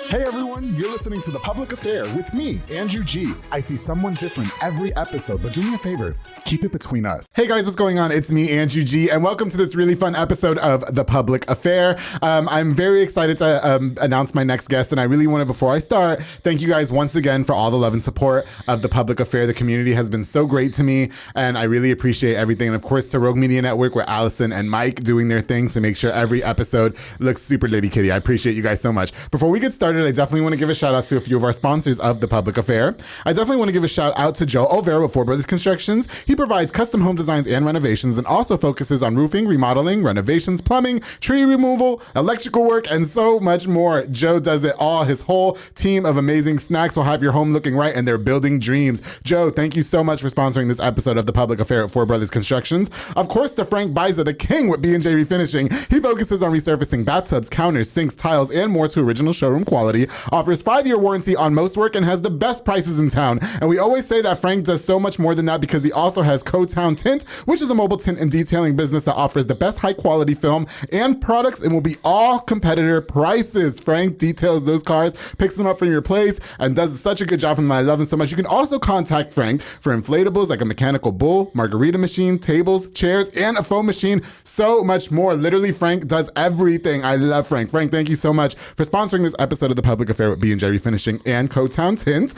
Hey everyone, you're listening to The Public Affair with me, Andrew G. I see someone different every episode, but do me a favor, keep it between us. Hey guys, what's going on? It's me, Andrew G, and welcome to this really fun episode of The Public Affair. I'm very excited to announce my next guest, and I really want to, before I start, thank you guys once again for all the love and support of The Public Affair. The community has been so great to me, and I really appreciate everything. And of course, to Rogue Media Network, where Allison and Mike doing their thing to make sure every episode looks super litty kitty. I appreciate you guys so much. Before we get started, I definitely want to give a shout out to a few of our sponsors of The Public Affair. I definitely want to give a shout out to Joe Olvera with Four Brothers Constructions. He provides custom home designs and renovations and also focuses on roofing, remodeling, renovations, plumbing, tree removal, electrical work, and so much more. Joe does it all. His whole team of amazing snacks will have your home looking right, and they're building dreams. Joe, thank you so much for sponsoring this episode of The Public Affair at Four Brothers Constructions. Of course, to Frank Biza, the king with B&J Refinishing. He focuses on resurfacing bathtubs, counters, sinks, tiles, and more to original showroom quality. Offers 5-year warranty on most work and has the best prices in town. And we always say that Frank does so much more than that because he also has Co-Town Tint, which is a mobile tint and detailing business that offers the best high quality film and products and will be all competitor prices. Frank details those cars, picks them up from your place, and does such a good job for them. I love him so much. You can also contact Frank for inflatables like a mechanical bull, margarita machine, tables, chairs, and a foam machine. So much more. Literally, Frank does everything. I love Frank. Frank, thank you so much for sponsoring this episode of The Public Affair with B&J Refinishing and Co-Town Tint.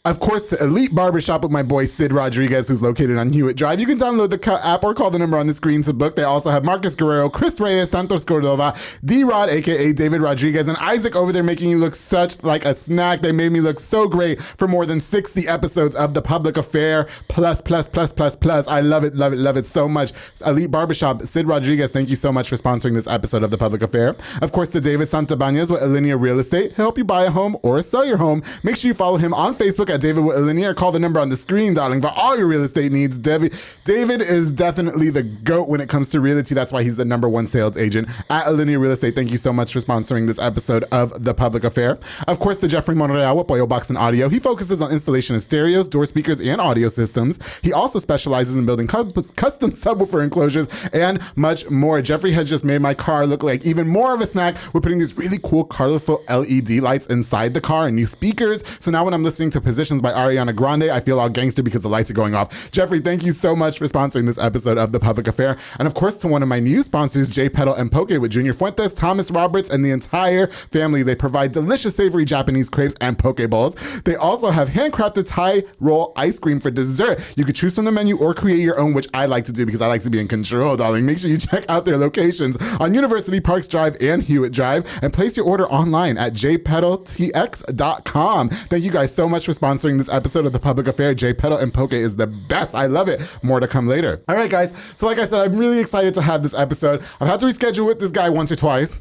Of course, to Elite Barbershop with my boy Sid Rodriguez, who's located on Hewitt Drive. You can download the app or call the number on the screen to book. They also have Marcus Guerrero, Chris Reyes, Santos Cordova, D-Rod, a.k.a. David Rodriguez, and Isaac over there making you look such like a snack. They made me look so great for more than 60 episodes of The Public Affair. Plus. I love it so much. Elite Barbershop, Sid Rodriguez, thank you so much for sponsoring this episode of The Public Affair. Of course, to David Santabanez with Alinea Real Estate. He'll help you buy a home or sell your home. Make sure you follow him on Facebook at David with Alinea. Call the number on the screen, darling, for all your real estate needs. David is definitely the GOAT when it comes to realty. That's why he's the #1 sales agent at Alinea Real Estate. Thank you so much for sponsoring this episode of The Public Affair. Of course, to Jeffrey Monreal with Pollo Box and Audio. He focuses on installation of stereos, door speakers, and audio systems. He also specializes in building custom subwoofer enclosures and much more. Jeffrey has just made my car look like even more of a snack with putting these really cool colorful LED lights inside the car and new speakers. So now when I'm listening to Positions by Ariana Grande, I feel all gangster because the lights are going off. Jeffrey, thank you so much for sponsoring this episode of The Public Affair. And of course, to one of my new sponsors, J Pedal and Poke with Junior Fuentes, Thomas Roberts, and the entire family. They provide delicious savory Japanese crepes and poke bowls. They also have handcrafted Thai roll ice cream for dessert. You could choose from the menu or create your own, which I like to do because I like to be in control, darling. Make sure you check out their locations on University Parks Drive and Hewitt Drive and place your order online at jpedaltx.com. Thank you guys so much for sponsoring this episode of The Public Affair. J Pedal and Poke is the best. I love it. More to come later. All right, guys. So like I said, I'm really excited to have this episode. I've had to reschedule with this guy once or twice.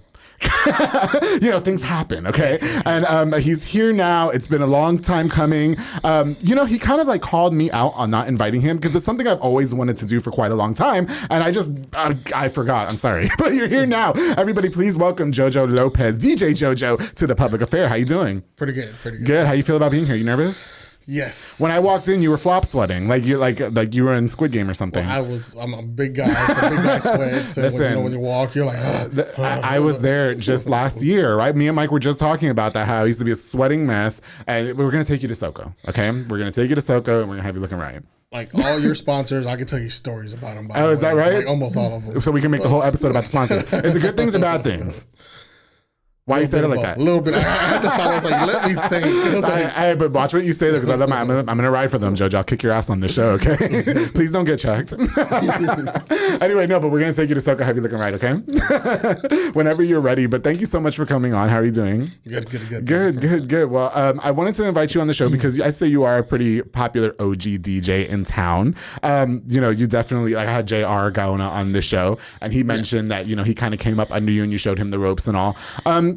Things happen, okay? And he's here now. It's been a long time coming. He kind of like called me out on not inviting him because it's something I've always wanted to do for quite a long time. And I forgot. I'm sorry. But you're here now. Everybody, please welcome Jojo Lopez, DJ Jojo, to The Public Affair. How you doing? Pretty good. Good. How you feel about being here? You nervous? Yes. When I walked in, you were flop sweating, like you were in Squid Game or something. Well, I'm a big guy, so big guy sweats. And when you walk, you're like, I was there just last year, right? Me and Mike were just talking about that, how I used to be a sweating mess, and we're gonna take you to Soko, okay? We're gonna take you to Soko, and we're gonna have you looking right. Like all your sponsors, I can tell you stories about them. Is that right? Like almost all of them. So we can make the whole episode about the sponsors. Is it good things or bad things? Why you said it like that? A little bit. I had to stop. I was like, let me think. But watch what you say though, because I'm gonna ride for them, Jojo. I'll kick your ass on this show, okay? Please don't get checked. Anyway, no, but we're gonna take you to Soko, have you looking right, okay? Whenever you're ready. But thank you so much for coming on. How are you doing? Good. Well, I wanted to invite you on the show because I'd say you are a pretty popular OG DJ in town. You definitely, like, I had JR Gaona on this show, and he mentioned that he kind of came up under you and you showed him the ropes and all.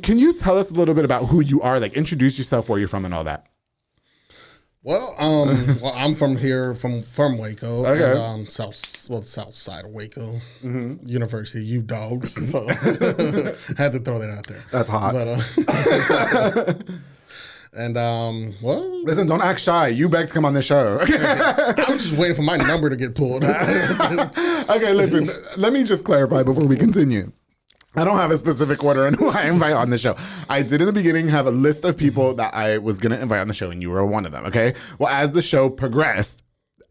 Can you tell us a little bit about who you are? Like, introduce yourself, where you're from, and all that. Well, I'm from here, from Waco, okay. And south side of Waco, University, you dogs. So had to throw that out there. That's hot. But listen, don't act shy. You begged to come on this show. I was just waiting for my number to get pulled. Okay, listen. Let me just clarify before we continue. I don't have a specific order on who I invite on the show. I did in the beginning have a list of people that I was going to invite on the show, and you were one of them, okay? Well, as the show progressed,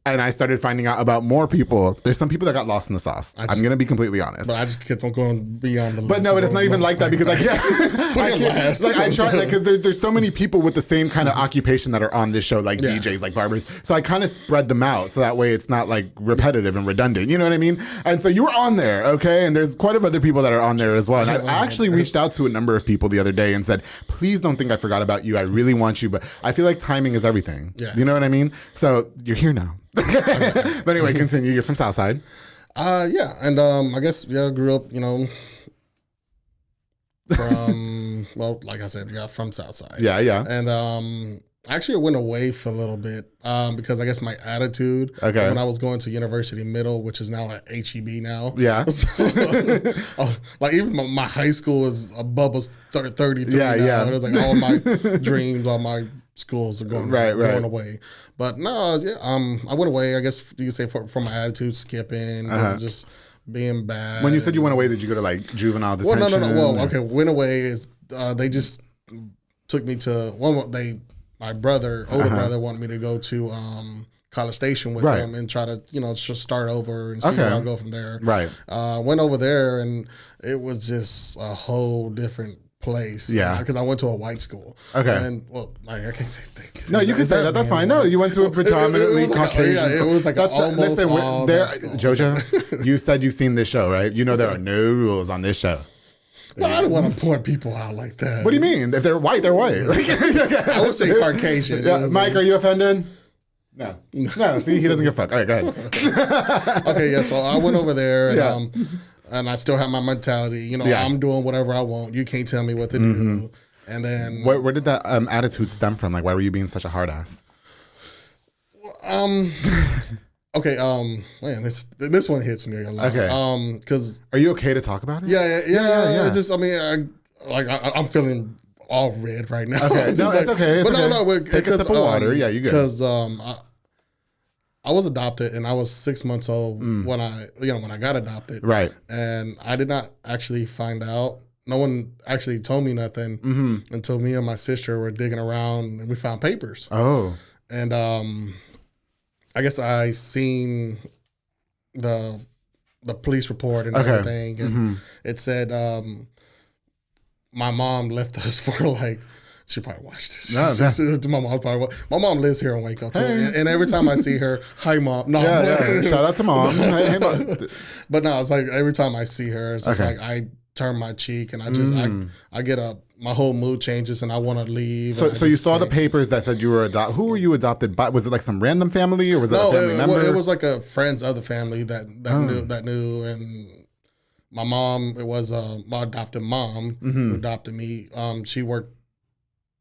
and I started finding out about more people. There's some people that got lost in the sauce. I'm going to be completely honest. But I just kept on going beyond the list. But no, it's not even like that because I can't. I try, because there's so many people with the same kind of occupation that are on this show, like DJs, like barbers. So I kind of spread them out so that way it's not like repetitive and redundant. You know what I mean? And so you were on there, okay? And there's quite a few other people that are on there as well. And I actually reached out to a number of people the other day and said, please don't think I forgot about you. I really want you, but I feel like timing is everything. Yeah. You know what I mean? So you're here now. But anyway, continue. You're from Southside. Yeah, and I guess I grew up, from well, like I said, from Southside. Yeah. And actually, I went away for a little bit because I guess my attitude when I was going to University Middle, which is now at HEB now. Yeah. So, like even my high school is above us 33 now. Yeah. It was like all my dreams, all my schools are going away. But no, I went away, I guess you could say for my attitude, skipping, just being bad. When you said you went away, did you go to like juvenile detention? Well, no. Well, okay, went away is they just took me to my older brother wanted me to go to College Station with him and try to, just start over and see where I'll go from there. Right. Went over there and it was just a whole different place. Yeah. Because I went to a white school. Okay. And I can't say that. No, you can say that. That's fine. No, you went to a predominantly Caucasian school. It was like almost all that school. Jojo, you said you've seen this show, right? You know there are no rules on this show. No, I don't want to point people out like that. What do you mean? If they're white, they're white. I would say Caucasian. Yeah. Mike, are you offended? No. See, he doesn't give a fuck. All right, go ahead. Okay, yeah, so I went over there and I still have my mentality. I'm doing whatever I want. You can't tell me what to do. And then where did that attitude stem from? Like, why were you being such a hard ass? Okay, man, this one hits me a lot. Okay, because are you okay to talk about it? Yeah. Just, I'm feeling all red right now. Okay, no, it's okay. But no, take a sip of water. Yeah, you good? Because I was adopted and I was 6 months old when I got adopted. Right, and I did not actually find out. No one actually told me nothing until me and my sister were digging around and we found papers. Oh, and I guess I seen the police report and everything, and it said my mom left us for like. She probably watched this. My mom lives here in Waco too, and every time I see her, hi mom. No, shout out to mom. Hey, mom. But no, it's like every time I see her, it's just like I turn my cheek and I just I get my whole mood changes and I want to leave. So you saw the papers that said you were adopted. Who were you adopted by? Was it like some random family or was it a family member? It was like a friend's other family that knew, and my mom. It was my adopted mom who adopted me. She worked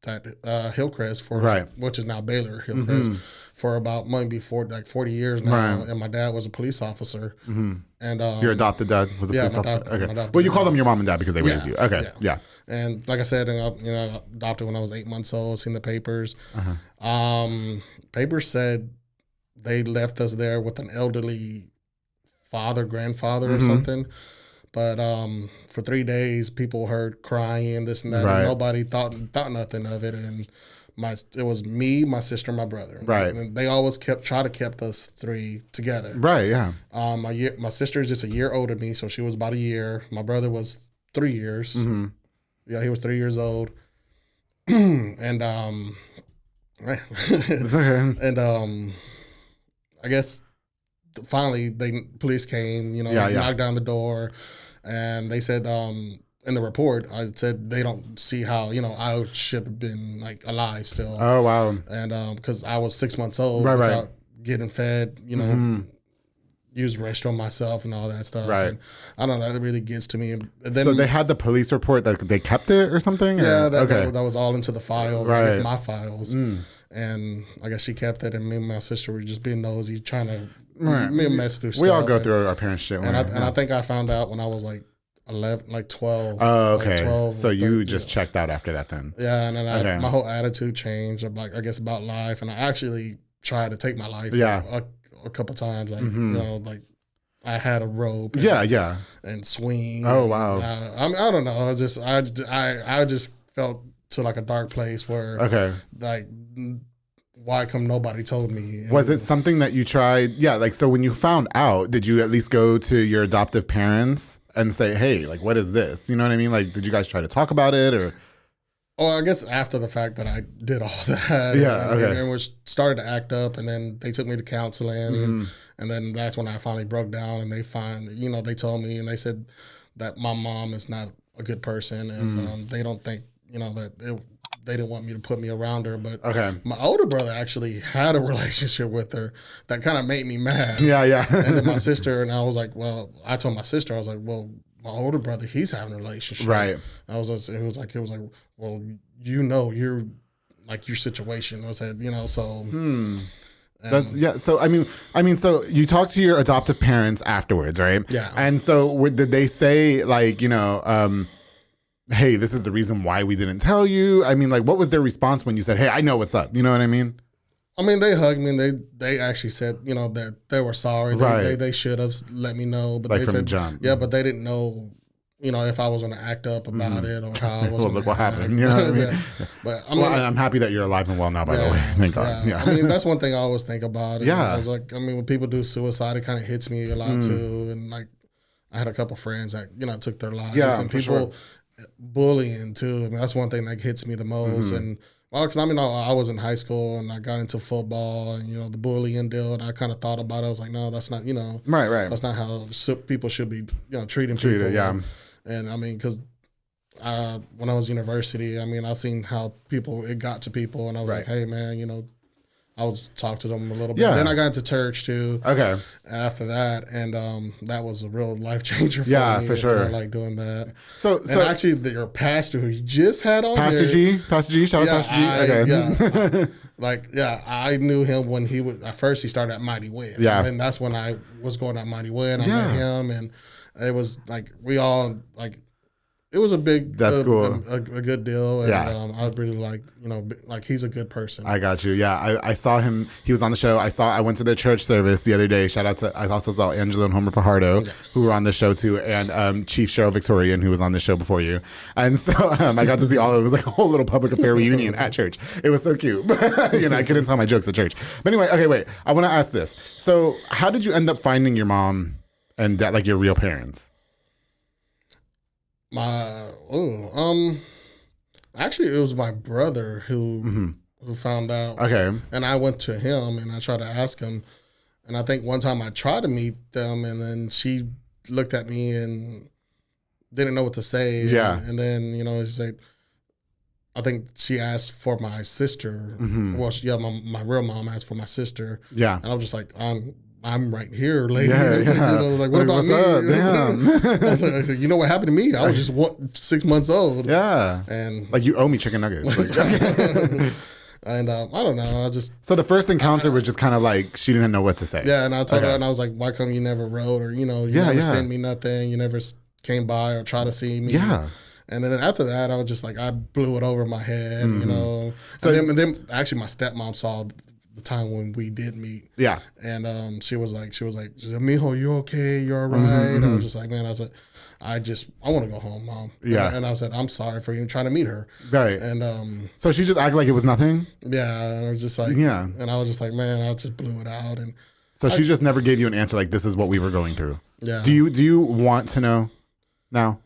at Hillcrest which is now Baylor Hillcrest for about maybe 40 years now, and my dad was a police officer. And your adopted dad was a police officer. Okay. Well, you call them your mom and dad because they raised you. Okay. Yeah. And like I said, I adopted when I was 8 months old. Seen the papers. Papers said they left us there with an elderly grandfather or something. But for 3 days, people heard crying, this and that, and nobody thought nothing of it. And it was me, my sister, and my brother. Right. And they always try to keep us three together. Right. Yeah. My sister is just a year older than me, so she was about a year. My brother was 3 years. Yeah, he was 3 years old. And it's okay. And I guess finally police came. Knocked down the door. And they said, in the report, I said they don't see how, I should have been like alive still. Oh, wow. And because I was 6 months old without getting fed, use restroom myself and all that stuff. Right. And I don't know, that really gets to me. And then, so they had the police report that they kept it or something? Yeah, that was all into the files, my files. And I guess she kept it, and me and my sister were just being nosy, trying to mess through stuff. We all go through our parents' shit. And I think I found out when I was like 11, like 12. Oh, okay. Like 12, so you just checked out after that then? Yeah, and then my whole attitude changed, I guess, about life. And I actually tried to take my life a couple times. Like, I had a rope. And swing. Oh, wow. I don't know. I just felt to like a dark place where like why come nobody told me? Was it something that you tried? Yeah, like so when you found out, did you at least go to your adoptive parents and say, hey, like what is this? You know what I mean? Like did you guys try to talk about it or? Oh, I guess after the fact that I did all that, and we started to act up, and then they took me to counseling, and then that's when I finally broke down, and they told me, and they said that my mom is not a good person, and they don't think, that they didn't want me to put me around her, but my older brother actually had a relationship with her that kind of made me mad. And then my sister, and I was like, I told my sister, I was like, well, my older brother, he's having a relationship. Right. It was like, well, you're like your situation. I said, so. So I mean, so you talked to your adoptive parents afterwards, right? Yeah. And so did they say like, hey, this is the reason why we didn't tell you? I mean, like, what was their response when you said, hey, I know what's up? You know what I mean? I mean, they hugged me and they actually said, that they were sorry. They should have let me know, but like they said, but they didn't know, if I was going to act up about it or how I was. Well, look what happened. You know what I mean? But I'm happy that you're alive and well now. By the way, thank God. Yeah. I mean, that's one thing I always think about. I was like, when people do suicide, it kind of hits me a lot too. And like, I had a couple friends that took their lives. Yeah, and people bullying too. I mean, that's one thing that hits me the most. And because I was in high school and I got into football and the bullying deal, and I kind of thought about it. I was like, no, that's not right. That's not how people should be treating people. Yeah. And I mean, because when I was in university, I seen how it got to people, and I was like, hey man, I was talk to them a little bit. Yeah. Then I got into church too. Okay. After that, and that was a real life changer for me. Yeah, for sure. Like doing that. So actually, your pastor who you just had on Pastor G, shout out Pastor G. I knew him when he was at first. He started at Mighty Wind. Yeah. And that's when I was going at Mighty Wind. I met him, and it was like we all like. It was a big, cool. a good deal, and I really like he's a good person. I got you. Yeah, I saw him. He was on the show. I went to the church service the other day. Shout out to I also saw Angela and Homer Fajardo, who were on the show too, and Chief Cheryl Victorian, who was on the show before you. And so I got to see all. It was like a whole little public affair reunion at church. It was so cute. I couldn't tell my jokes at church. But anyway, okay, wait. I want to ask this. So, how did you end up finding your mom and dad, like your real parents? Actually it was my brother who found out. Okay. And I went to him and I tried to ask him, and I think one time I tried to meet them, and then she looked at me and didn't know what to say. Yeah. And then she said, I think she asked for my sister. Well, my real mom asked for my sister. Yeah. And I was just like, I'm right here, lady. Like, what about me? Damn. I said, you know what happened to me? I was just 6 months old. Yeah. And like you owe me chicken nuggets. And I don't know. So the first encounter was just kind of like she didn't know what to say. Yeah, and I told her, and I was like, why come you never wrote, or you never sent me nothing, you never came by or tried to see me. Yeah. And then after that, I was just like, I blew it over my head, So and then actually my stepmom saw the time when we did meet. Yeah. And she was like, Mijo, you okay? You all right? And I was just like, man, I want to go home, Mom. Yeah. And I said, I'm sorry for even trying to meet her. Right. And so she just acted like it was nothing? Yeah. And I was just like, yeah. And I was just like, man, I just blew it out. And so she just never gave you an answer like, this is what we were going through. Yeah. Do you want to know now?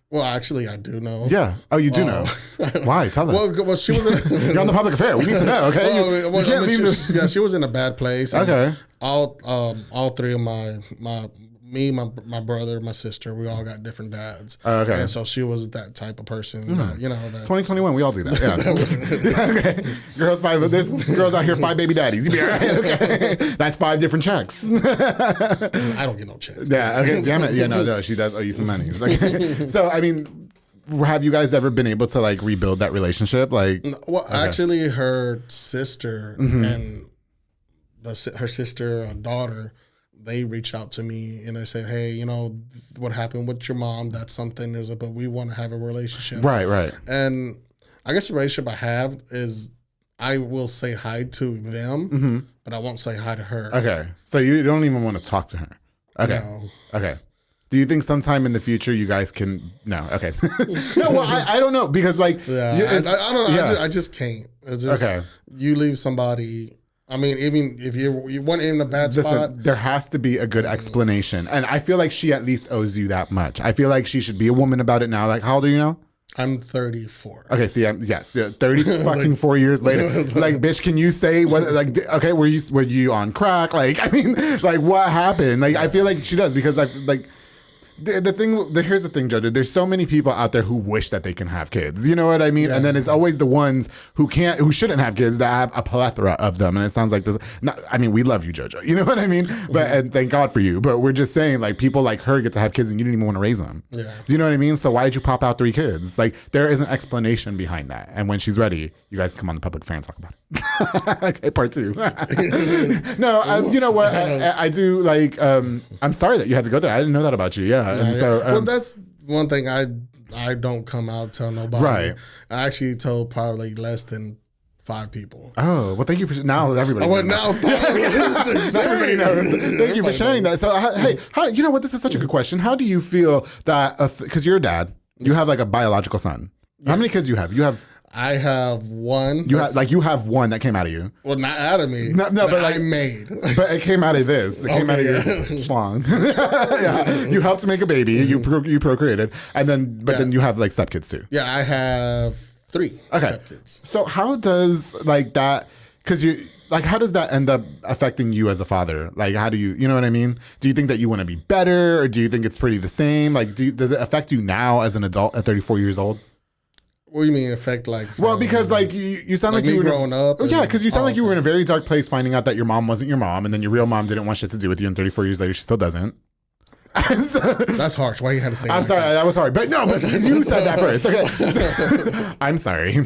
Well, actually, I do know. Yeah. Oh, you do know. Why? Tell us. Well, she was in You're on the public affair. We need to know, okay? You can't leave she was in a bad place. Okay. All three of my brother, my sister, we all got different dads. Okay. And so she was that type of person. That, 2021, we all do that. Yeah. Okay. There's girls out here, 5 baby daddies. You be all right. Okay. That's 5 different checks. I don't get no checks. Yeah. Okay. Damn it. Yeah. No. She does owe you some money. Okay. So I mean, have you guys ever been able to like rebuild that relationship? Like, well, actually, her sister and her sister and daughter, they reached out to me and they said, hey, what happened with your mom? That's something. But we want to have a relationship. Right. And I guess the relationship I have is I will say hi to them, but I won't say hi to her. Okay. So you don't even want to talk to her. Okay. No. Okay. Do you think sometime in the future you guys can? No. Okay. No. Well, I don't know because like I don't know. Yeah. I just can't. It's just, okay. You leave somebody. I mean, even if you want in a bad spot, there has to be a good explanation, and I feel like she at least owes you that much. I feel like she should be a woman about it now. Like, how old are you now? I'm 34. Okay, see, 30 fucking 4 years later. Like, bitch, can you say what? Like, okay, were you on crack? Like, I mean, like, what happened? Like, I feel like she does because here's the thing, Jojo. There's so many people out there who wish that they can have kids. You know what I mean? Yeah. And then it's always the ones who shouldn't have kids that have a plethora of them. And it sounds like this. I mean, we love you, Jojo. You know what I mean? But and thank God for you. But we're just saying, like, people like her get to have kids and you didn't even want to raise them. Yeah. Do you know what I mean? So why did you pop out 3 kids? Like, there is an explanation behind that. And when she's ready, you guys come on the public affair and talk about it. Okay, part 2. No, you know what? I do like. I'm sorry that you had to go there. I didn't know that about you. Yeah. And so, well, that's one thing I don't come out tell nobody. Right. I actually told probably less than 5 people. Oh, well, thank you for now. Everybody. Everybody knows. Thank you for sharing that. So, hey, you know what? This is such a good question. How do you feel that? Because you're a dad, you have like a biological son. Yes. How many kids do you have? I have one. You have one that came out of you. Well, not out of me. No, but like I made. But it came out of this. It came out of your schlong. Yeah, you helped make a baby. You procreated, and then you have like stepkids too. Yeah, I have 3 stepkids. So how does like that? Because how does that end up affecting you as a father? Like, how do you know what I mean? Do you think that you want to be better, or do you think it's pretty the same? Like, does it affect you now as an adult at 34 years old? What do you mean affect like? Well, because like you sound like you were growing up. Yeah, because you sound like you were in a very dark place, finding out that your mom wasn't your mom, and then your real mom didn't want shit to do with you. And 34 years later, she still doesn't. So, that's harsh. Why you had to say? I'm sorry, that was hard. But no, but you said that first. Okay, I'm sorry.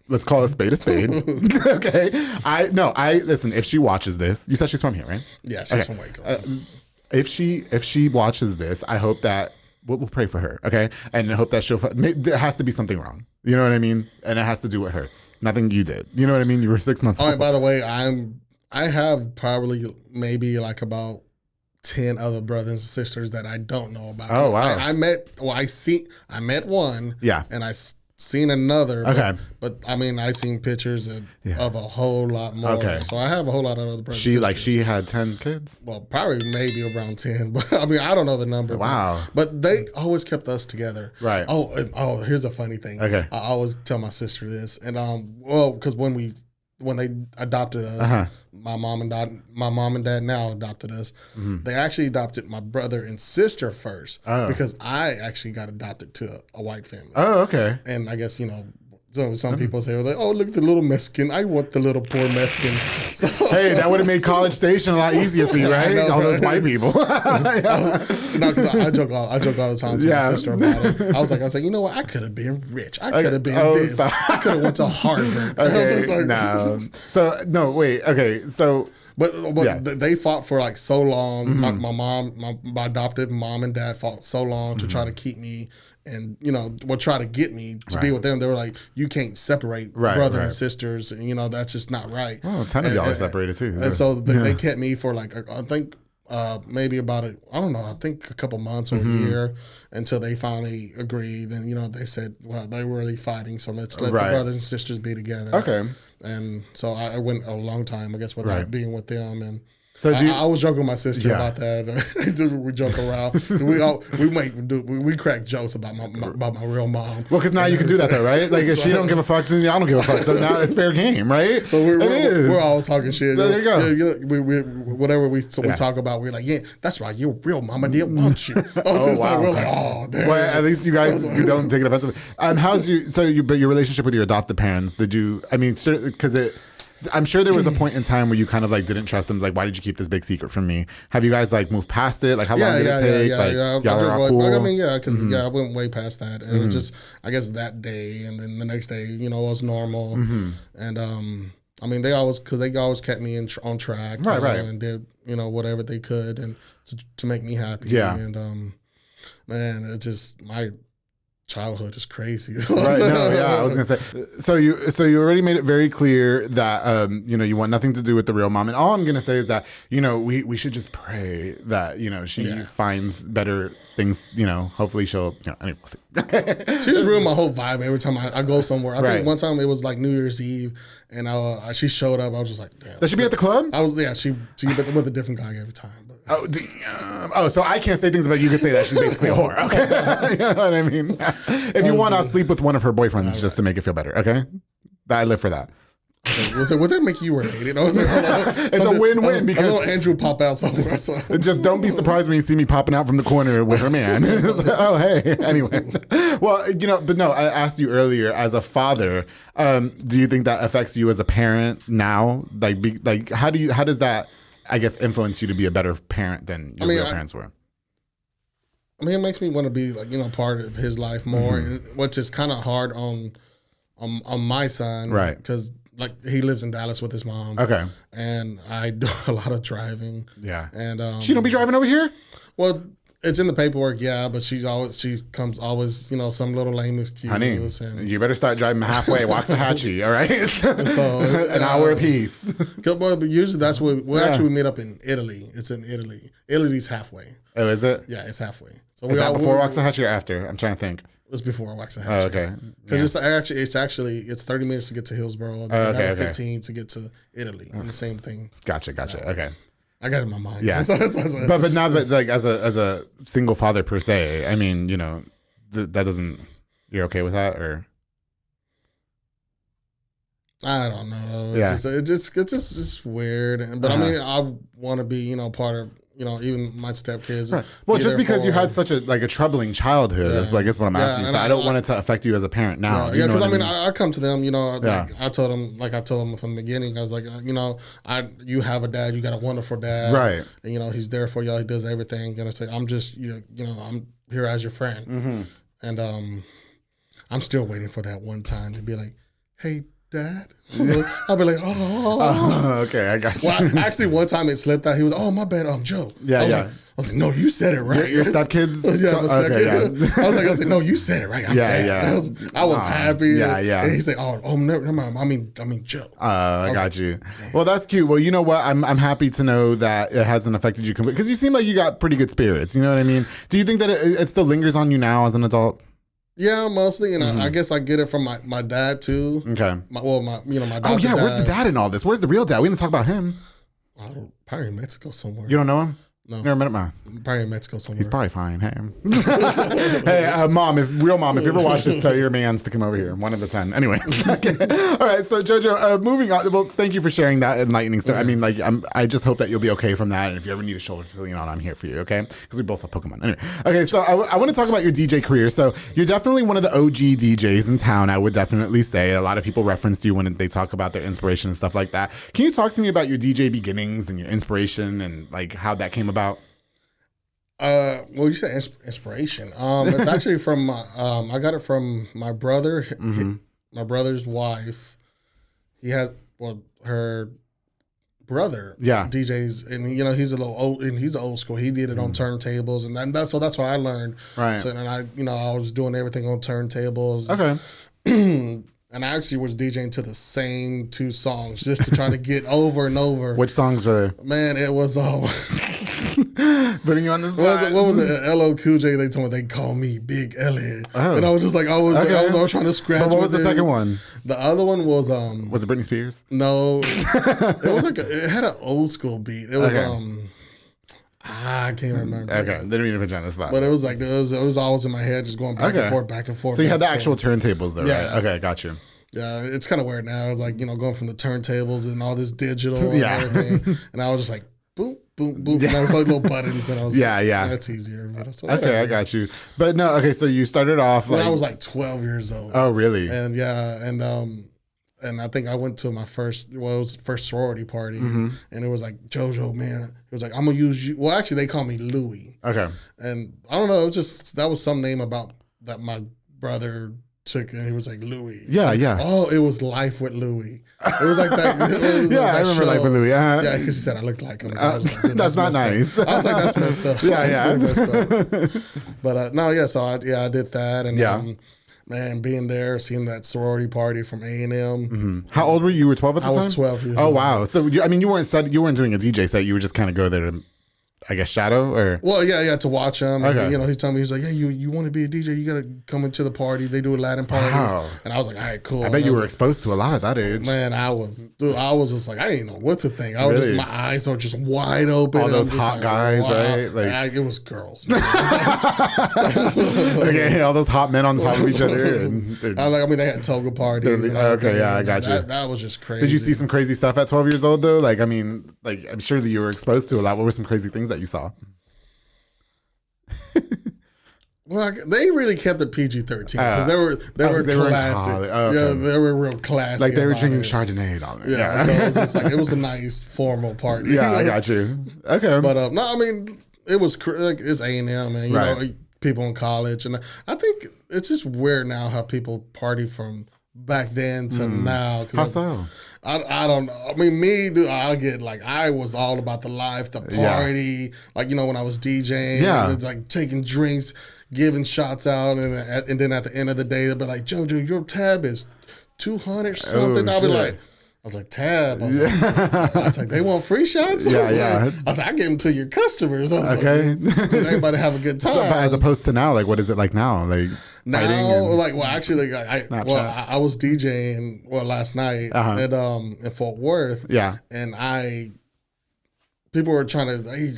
Let's call a spade a spade. Okay, listen. If she watches this, you said she's from here, right? Yeah, she's from Waco. If she watches this, I hope that. We'll pray for her, okay? And I hope that there has to be something wrong. You know what I mean? And it has to do with her. Nothing you did. You know what I mean? You were 6 months old. By the way, I have probably maybe like about 10 other brothers and sisters that I don't know about. Oh, wow. I met one. Yeah. And I seen another. Okay. But I mean, I seen pictures of a whole lot more. Okay. So I have a whole lot of other brothers and sisters. She had 10 kids? Well, probably maybe around 10. But I mean, I don't know the number. Wow. But they always kept us together. Right. Oh, here's a funny thing. Okay. I always tell my sister this. And because when they adopted us, my mom and dad now adopted us. Mm-hmm. They actually adopted my brother and sister first because I actually got adopted to a white family. Oh, okay. And I guess, so some people say, like, oh, look at the little Mexican. I want the little poor Mexican. So, hey, that would have made College Station a lot easier for you, right? Know, all those white people. No, because I joke all the time to my sister about it. I was like, you know what? I could have been rich. I could have been this. Stop. I could have went to Harvard. Okay, no. So, no, wait. Okay, so... But they fought for like so long. Mm-hmm. My adoptive mom and dad fought so long to try to keep me and, try to get me to be with them. They were like, you can't separate brother and sisters. And, that's just not right. Well, 10 of y'all are separated too. And so they kept me for like, I think maybe about I think a couple months or a year until they finally agreed. And, they said, well, they were really fighting. So let's let the brothers and sisters be together. Okay. And so I went a long time, I guess, without being with them. And so I was joking with my sister about that. We joke around. We crack jokes about my real mom. Well, because now you can do that though, right? Like if she don't give a fuck, then y'all don't give a fuck. So now it's fair game, right? So we're always talking shit. There you go. Whatever we talk about, we're like, yeah, that's right. Your real mama didn't want you. Wow. We're like, oh, damn. Well, at least you guys don't take it offensively. But your relationship with your adopted parents? Because I'm sure there was a point in time where you kind of like didn't trust them. Like, why did you keep this big secret from me? Have you guys like moved past it? Like, how long did it take? Y'all are all cool? Because I went way past that. And it was just, I guess, that day, and then the next day, it was normal. And they always kept me on track, and did whatever they could and to make me happy. Yeah. And man, it just childhood is crazy. Right. No, yeah, I was gonna say. So you already made it very clear that you want nothing to do with the real mom. And all I'm gonna say is that we should just pray that she finds better things. Hopefully she'll. Anyway, we'll see. She just ruined my whole vibe every time I go somewhere. I think one time it was like New Year's Eve, and she showed up. I was just like, damn. Does she be at the club? She with a different guy every time. Oh, so I can't say things about you. Can say that she's basically a whore. Okay, you know what I mean. If you want, I'll sleep with one of her boyfriends just to make it feel better. Okay, I live for that. Would that make you related? I was like, it's a win-win because I know Andrew pop out somewhere. So. Just don't be surprised when you see me popping out from the corner with her man. Like, oh, hey. Anyway, well, but no, I asked you earlier as a father. Do you think that affects you as a parent now? Like, how does that, I guess, influence you to be a better parent than your real parents were? I mean, it makes me want to be part of his life more, which is kind of hard on my son, right? Because he lives in Dallas with his mom, okay, and I do a lot of driving, and she don't be driving over here. Well, it's in the paperwork, she comes always, some little lame excuse. Honey, and you better start driving halfway, Waxahachie, all right? So an hour apiece. But usually that's where we meet up in Italy. It's in Italy. Italy's halfway. Oh, is it? Yeah, it's halfway. So is that before Waxahachie or after? I'm trying to think. It's before Waxahachie. Oh, okay. Because it's 30 minutes to get to Hillsborough, another 15 to get to Italy, and the same thing. Gotcha. Okay. I got it in my mind. Yeah. But now that as a single father per se, I mean, that doesn't. You're okay with that, or? I don't know. It's just weird. But I mean, I want to be part of. Even my stepkids. Right. Well, just because you had such a troubling childhood is, I guess, what I'm asking. So I don't want it to affect you as a parent now. Yeah, because I I come to them, I told them from the beginning, I was like, you have a dad, you got a wonderful dad. Right. And, he's there for you, he does everything. And I say, I'm just, I'm here as your friend. Mm-hmm. And I'm still waiting for that one time to be like, hey, Dad. I'll be like, okay, I got you. Well, actually, one time it slipped out. He was, my bad, Joe. Yeah. I was like, no, you said it right. Your stepkids? Yeah, my stepkids. I was like, no, you said it right. I'm Dad. Yeah. I was happy. Yeah. And he said, never mind. I mean, Joe. I got you. Well, that's cute. Well, you know what? I'm happy to know that it hasn't affected you completely because you seem like you got pretty good spirits. You know what I mean? Do you think that it still lingers on you now as an adult? Yeah, mostly, and I guess I get it from my dad too. Okay. My dad. Oh yeah, where's the dad in all this? Where's the real dad? We didn't talk about him. Probably in Mexico somewhere. You don't know him? No. Never met him. Probably in Mexico somewhere. He's probably fine. Hey, hey, mom, if you ever watch this, tell your mans to come over here. 1 of the 10. Anyway. Okay. All right. So Jojo, moving on. Well, thank you for sharing that enlightening story. I mean, I just hope that you'll be okay from that. And if you ever need a shoulder to lean on, I'm here for you. Okay. Because we both have Pokemon. Anyway. Okay. So I want to talk about your DJ career. So you're definitely one of the OG DJs in town. I would definitely say a lot of people reference you when they talk about their inspiration and stuff like that. Can you talk to me about your DJ beginnings and your inspiration and how that came about? Well, you said inspiration. It's actually from I got it from my brother. My brother's wife. He has her brother. Yeah, DJs, and he's a little old, and he's old school. He did it on turntables, and that's what I learned. Right. So and I was doing everything on turntables. Okay. And I actually was DJing to the same 2 songs just to try to get over and over. Which songs were there? Man, it was putting you on the spot. What was it? LL Cool J. They told me they call me Big Elliot, and I was just like, I was trying to scratch. But what was the second one? The other one was Was it Britney Spears? No, it was it had an old school beat. It was I can't remember. Okay, they didn't mean to put you on the spot. But it was it was always in my head, just going back and forth. So you had the actual turntables there, right? Okay, got you. Yeah, it's kind of weird now. It's like, going from the turntables and all this digital and everything. And I was just like, boom, boom, boom. And I was like little buttons, and I was that's easier. Okay, I got you. But no, okay, so you started off when I was like 12 years old. Oh, really? And and I think I went to my first sorority party, and it was like, Jojo, man, it was like, I'm gonna use you. Well, actually, they call me Louie. Okay. And I don't know, it was just that was some name about that my brother chick, and he was like Louis. Yeah, yeah. Oh, it was Life with Louis. It was like that. I remember show. Life with Louis. Yeah, because she said I looked like him. So I was like, that's not nice. I was like, that's messed up. Yeah, messed up. But no, yeah. So I did that, and man, being there, seeing that sorority party from A&M. Mm-hmm. How old were you? You were 12 at the time? I was 12 years old. old. Oh wow. So you weren't doing a DJ set. You would just kind of go there to, I guess, shadow or. Well, yeah, to watch him. Okay. And, he told me, he was like, yeah, you want to be a DJ, you got to come into the party. They do Latin parties. Wow. And I was like, all right, cool. I bet you were exposed to a lot at that age. Man, I was just like, I didn't know what to think. I was just, my eyes were just wide open. All those hot guys, wow. Right? Like, it was girls. Man. Okay, all those hot men on top of each other. And they had toga parties. Okay, yeah, I got you. That was just crazy. Did you see some crazy stuff at 12 years old though? Like, I mean, like, I'm sure that you were exposed to a lot. What were some crazy things that you saw? Well, they really kept it PG-13 because they were classy. Okay. Yeah, they were real classy. Like they were drinking Chardonnay on it. Yeah, so it was just like it was a nice formal party. Yeah, I got you. Okay, but no, I mean it was like it's A&M, and you know people in college, and I think it's just weird now how people party from back then to now. How so? I don't know. I mean, I get like, I was all about the life, the party. Yeah. Like, when I was DJing, I was like taking drinks, giving shots out. And then at the end of the day, they'll be like, Jojo, your tab is 200 something. I was like, tab. I was like, they want free shots? I was like, I give them to your customers. I was like, so everybody have a good time. So, as opposed to now, like, what is it like now? Like, now, actually, I was DJing last night in Fort Worth. Yeah, and people were trying to, hey,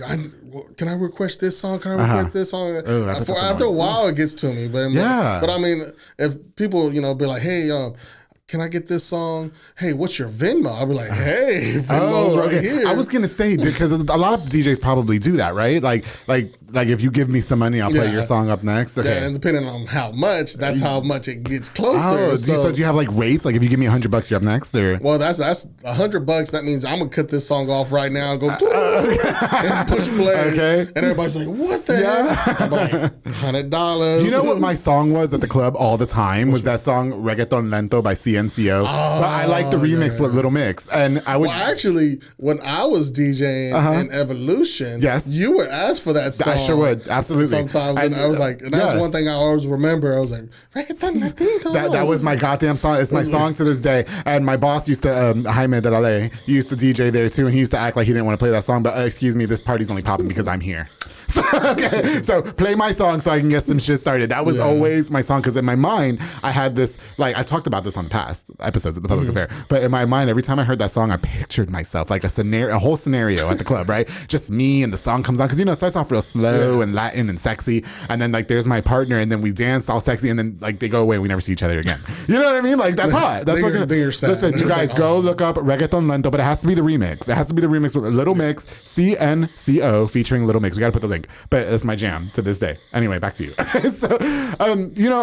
can I request this song? Can I request this song? After a while, it gets to me. But I mean, if people be like, hey, can I get this song? Hey, what's your Venmo? I'll be like, hey, Venmo's right here. I was gonna say, because a lot of DJs probably do that, right? Like if you give me some money, I'll play your song up next. Okay. Yeah, and depending on how much, that's how much it gets closer. Oh, so do you have like rates? Like if you give me $100, you're up next, or? Well, that's $100. That means I'm gonna cut this song off right now and go and push play. Okay. And everybody's like, what the hell? I'm like, $100. You know what my song was at the club all the time? Was that song Reggaeton Lento by CNCO. But I like the remix with Little Mix. And I would actually, when I was DJing in Evolution, you would ask for that song. I sure would. Absolutely. Sometimes. And I was like, and that's one thing I always remember. I was like, Reggaeton Latino. That was my goddamn song. It's my song to this day. And my boss used to, Jaime de la Ley, he used to DJ there too. And he used to act like he didn't want to play that song. But excuse me, this party's only popping because I'm here. So play my song so I can get some shit started. That was always my song, because in my mind I had this, like, I talked about this on past episodes of The Public Affair, but in my mind every time I heard that song I pictured myself like a whole scenario at the club, right? Just me, and the song comes on, because it starts off real slow and Latin and sexy, and then like there's my partner, and then we dance all sexy, and then like they go away and we never see each other again. You know what I mean? Like that's hot. That's what. Listen, you guys, go look up Reggaeton Lento, but it has to be the remix. It has to be the remix with Little Mix, CNCO featuring Little Mix. We got to put the link, but it's my jam to this day. Anyway, back to you. So,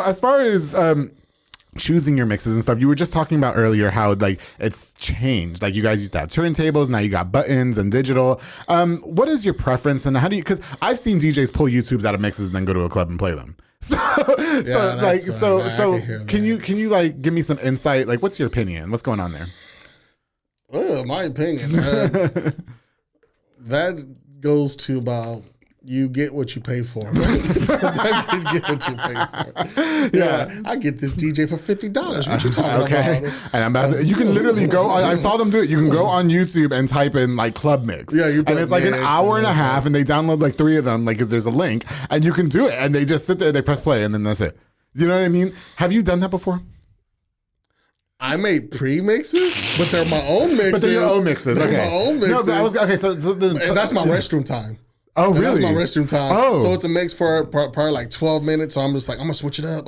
as far as choosing your mixes and stuff, you were just talking about earlier how like it's changed. Like you guys used to have turntables, now you got buttons and digital. What is your preference, and how do you? Because I've seen DJs pull YouTubes out of mixes and then go to a club and play them. So can you like give me some insight? Like, what's your opinion? What's going on there? My opinion, that goes to about, you get what you pay for. You get what you pay for. Yeah, I get this DJ for $50. What you talking about? And I'm about to, you can literally go. I saw them do it. You can go on YouTube and type in like club mix. Yeah, and it's like an hour and a half, and they download like 3 of them, like, because there's a link, and you can do it. And they just sit there, they press play, and then that's it. You know what I mean? Have you done that before? I made pre-mixes, but they're my own mixes. But they're your own mixes. Okay. They're my own mixes. No, but and that's my restroom time. Oh, and really? That's my restroom time. Oh. So it's a mix for probably like 12 minutes. So I'm just like, I'm going to switch it up.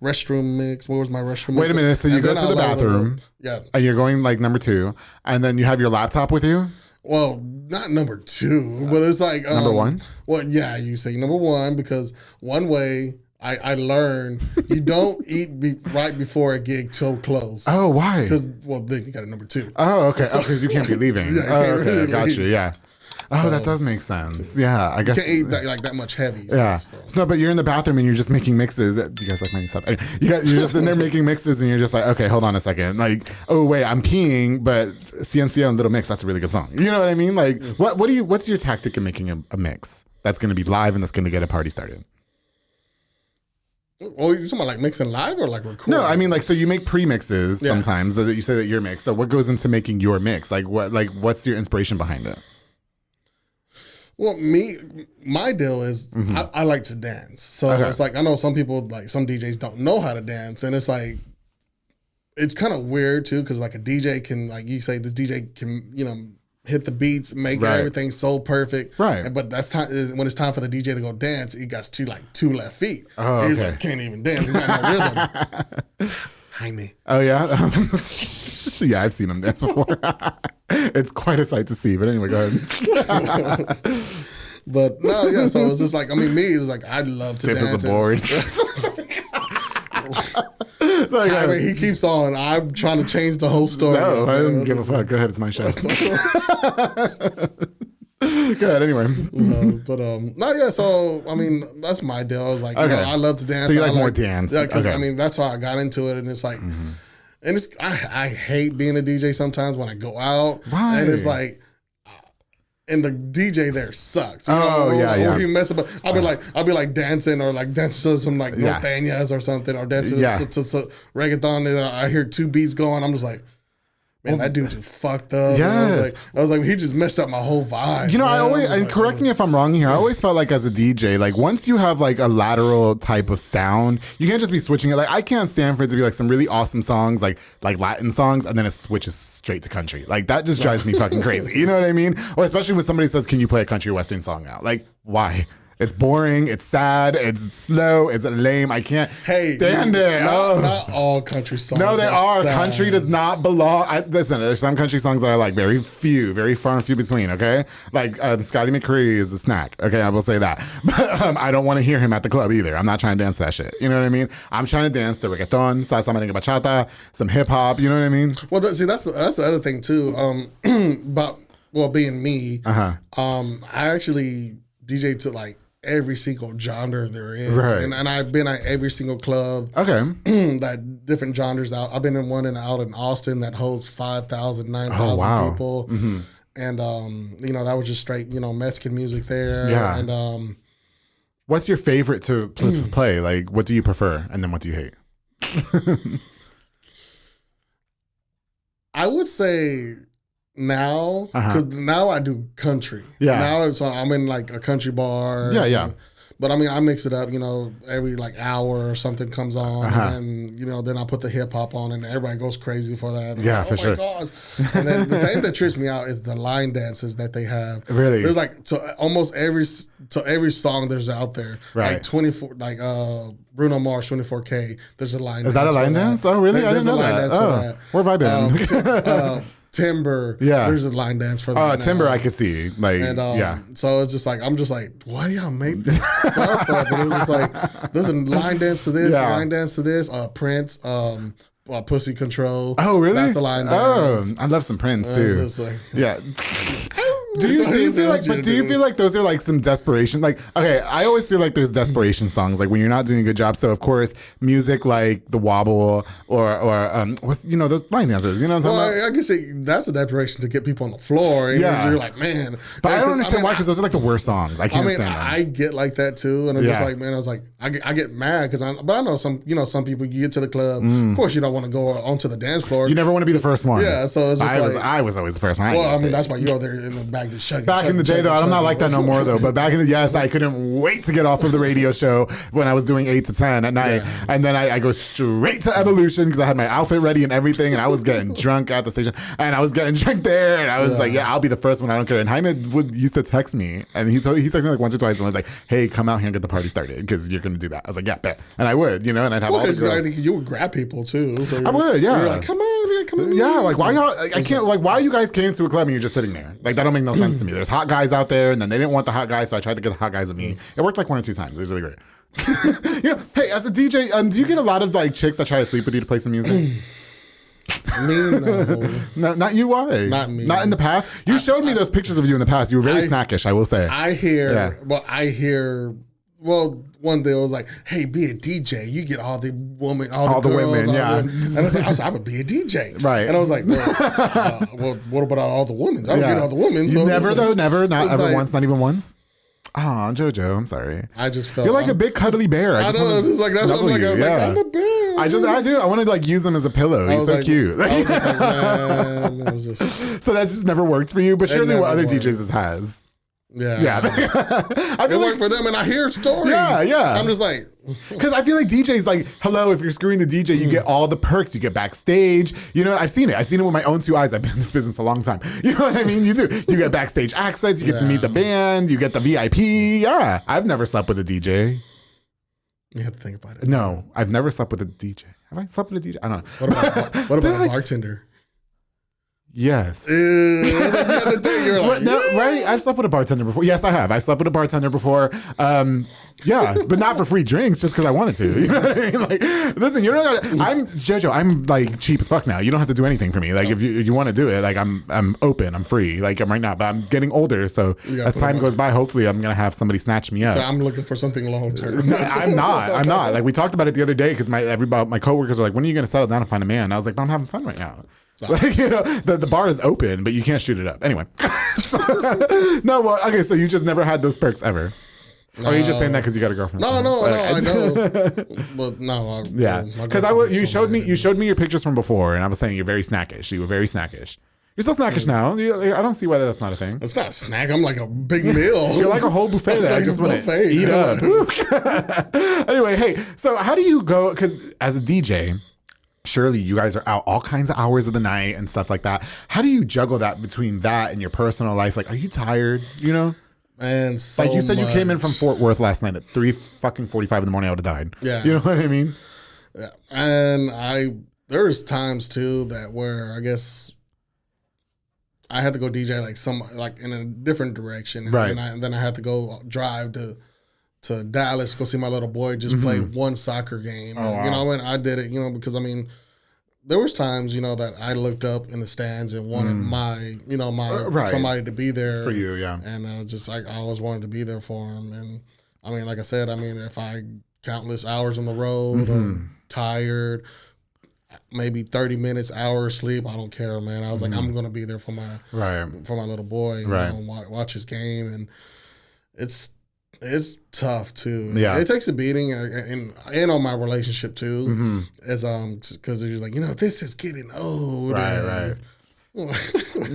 Restroom mix. What was my restroom mix? Wait a minute. So you go to the bathroom. Yeah. And you're going like number 2. And then you have your laptop with you? Well, not number 2, but it's like... number 1? Well, yeah, you say number 1, because one way... I learned you don't eat right before a gig till close. Oh, why? Because, then you got a number 2. Oh, okay. Because you can't be leaving. Okay, got you. Yeah. Oh, that does make sense. Yeah, I guess. You can't eat that much heavy Yeah. stuff. So, but you're in the bathroom and you're just making mixes. Do you guys like my stuff? You're just in there making mixes and you're just like, okay, hold on a second. Like, oh wait, I'm peeing, but Ciencia and Little Mix, that's a really good song. You know what I mean? Like, what's your tactic in making a mix that's going to be live and that's going to get a party started? Oh, you're talking about like mixing live or like recording? No, I mean like so you make pre-mixes sometimes that you say that you're mix. So what goes into making your mix? What's your inspiration behind it? Well, my deal is I like to dance. So it's like I know some people like some DJs don't know how to dance, and it's like it's kind of weird too because like a DJ can like you say this DJ can hit the beats, make everything so perfect. Right. But that's time when it's time for the DJ to go dance, he got two left feet. Oh, He's okay. like, can't even dance. He got no rhythm. Jaime. Oh, yeah? Yeah, I've seen him dance before. It's quite a sight to see. But anyway, go ahead. But no, yeah, so it's just like, I mean, me, it's like, I'd love to dance. Stiff as a board. Sorry, I mean, he keeps on. I'm trying to change the whole story. No, I don't give a fuck. Go ahead, it's my show. Go ahead, anyway. No, yeah. So I mean, that's my deal. I was like, I love to dance. So you like more dance? Yeah, because I mean, that's why I got into it, and it's like, and it's I hate being a DJ sometimes when I go out, and it's like. And the DJ there sucks. You know, yeah. He mess up. I'll be like dancing or like dancing to some like norteñas or something, or dancing to reggaeton. And I hear two beats going. I'm just like, man, that dude just fucked up. Yes. I was like, he just messed up my whole vibe. You know, I always, and correct me if I'm wrong here, I always felt like as a DJ, like once you have like a lateral type of sound, you can't just be switching it. Like I can't stand for it to be like some really awesome songs, like Latin songs, and then it switches straight to country. Like that just drives me fucking crazy. You know what I mean? Or especially when somebody says, can you play a country western song now? Like, why? It's boring. It's sad. It's slow. It's lame. I can't stand it. Not all country songs. No, they are. Sad. Country does not belong. Listen, there's some country songs that I like. Very far and few between. Okay, like Scotty McCreery is a snack. Okay, I will say that. But I don't want to hear him at the club either. I'm not trying to dance that shit. You know what I mean? I'm trying to dance to reggaeton, salsa, merengue, bachata, some hip hop. You know what I mean? Well, see, that's the other thing too. Being me, I actually DJ to like every single genre there is, and I've been at every single club. That different genres out. I've been in one out in Austin that holds 5,000, 9,000 people, and that was just straight Mexican music there. Yeah. And what's your favorite to play? Like, what do you prefer, and then what do you hate? I would say. Now, because now I do country. Yeah. Now I'm in like a country bar. Yeah. But I mean, I mix it up. Every like hour or something comes on, and then then I put the hip hop on, and everybody goes crazy for that. And for sure. Oh my gosh! And then the thing that trips me out is the line dances that they have. Really? There's like almost every song there's out there. Right. Like 24, like Bruno Mars 24K. There's a line. Is that a line dance? Oh, really? I didn't know that. Oh, where have I been? Timber, there's a line dance for that. Timber, I could see, So it's just like I'm just like, why do y'all make this tough? But it was just like, there's a line dance to this, line dance to this. Prince, Pussy Control. Oh, really? That's a line dance. I love some Prince too. Like, yeah. Do you feel like those are like some desperation? Like, okay, I always feel like there's desperation songs, like when you're not doing a good job. So of course, music like the wobble or what's those line dances. You know what I'm talking about? I guess that's a desperation to get people on the floor. And you're like, man. But I don't understand why, because those are like the worst songs. I can't understand them. I get like that too, and I'm just like, man, I was like, I get mad because but I know some people. You get to the club, of course, you don't want to go onto the dance floor. You never want to be the first one. Yeah, so it's just I was always the first one. Well, I mean, that's why you're there in the back. Back in the day, though, I'm not like that no more, though. But back in I couldn't wait to get off of the radio show when I was doing 8 to 10 at night. Yeah. And then I go straight to Evolution because I had my outfit ready and everything. And I was getting drunk at the station. And I was getting drunk there. And I was like, I'll be the first one. I don't care. And Jaime used to text me. And he texted me like once or twice and was like, hey, come out here and get the party started because you're going to do that. I was like, yeah, bet. And I would, and I'd have all the girls. I think you would grab people, too. So I would, yeah. You're like, come on, man, come on. Yeah, like, why y'all, I can't, like, why you guys came to a club and you're just sitting there? Like, that don't make no sense to me. There's hot guys out there, and then they didn't want the hot guys, so I tried to get the hot guys with me. It worked like 1 or 2 times. It was really great. Hey, as a DJ, do you get a lot of like chicks that try to sleep with you to play some music? Me, no. No, not you, why? Not me. Not in the past? You showed me those pictures of you in the past. You were very snackish, I will say. I hear, well, one day I was like, hey, be a DJ. You get all the women, all the girls, women, yeah. And I was like, I'm going to be a DJ. Right. And I was like, well, what about all the women? I don't get all the women. You so never, though? Never? Not ever like, once? Not even once? Oh, Jojo, I'm sorry. I just felt you're like a big cuddly bear. I know. It's just like that's what I'm like. I was like, I'm a bear. I do. I want to like use him as a pillow. He's so cute. I was just like, man. It was just, so that's just never worked for you. But surely what other DJs has. Yeah. I feel it worked for them, and I hear stories. Yeah. I'm just like, because I feel like DJs, like, hello, if you're screwing the DJ, you get all the perks. You get backstage. You know, I've seen it. I've seen it with my own two eyes. I've been in this business a long time. You know what I mean? You do. You get backstage access. You get to meet the band. You get the VIP. Yeah. I've never slept with a DJ. You have to think about it. No, I've never slept with a DJ. Have I slept with a DJ? I don't know. What about a bartender? Yes. You're like, right? I've slept with a bartender before. Yes, I have. I slept with a bartender before. Yeah, but not for free drinks, just because I wanted to. You know what I mean? Like, listen, you don't gotta, I'm Jojo. I'm like cheap as fuck now. You don't have to do anything for me. Like, if you want to do it, like I'm open. I'm free. Like I'm right now, but I'm getting older. So as time goes by, hopefully I'm gonna have somebody snatch me up. So I'm looking for something long term. No, I'm not. Like we talked about it the other day because my coworkers are like, when are you gonna settle down and find a man? And I was like, but I'm having fun right now. Like, you know, the bar is open, but you can't shoot it up. Anyway. Okay, so you just never had those perks ever. Or are you just saying that because you got a girlfriend? No, I know. But no, because you showed me your pictures from before, and I was saying you're very snackish. You were very snackish. You're still snackish now. I don't see why that's not a thing. It's not a snack. I'm like a big meal. You're like a whole buffet that I just want to eat up. Anyway, hey, so how do you go? Because as a DJ, surely you guys are out all kinds of hours of the night and stuff like that. How do you juggle that between that and your personal life? Like, are you tired? You know? And so like you said, much. You came in from Fort Worth last night at 3:45 in the morning. I would have died. Yeah. You know what I mean? Yeah. And there's times too that where I guess I had to go DJ like in a different direction. Right. And then I had to go drive to Dallas, go see my little boy just play one soccer game. Oh, wow. You know, and I did it, you know, because I mean, there was times, you know, that I looked up in the stands and wanted my somebody to be there for you, yeah. And just like I always wanted to be there for him. And I mean, like I said, if I countless hours on the road, or tired, maybe 30 minutes, hour of sleep, I don't care, man. I was like, I'm gonna be there for my little boy, you know, watch his game, and it's tough too. Yeah, it takes a beating, and on my relationship too. As because they're just like, you know, this is getting old. Right.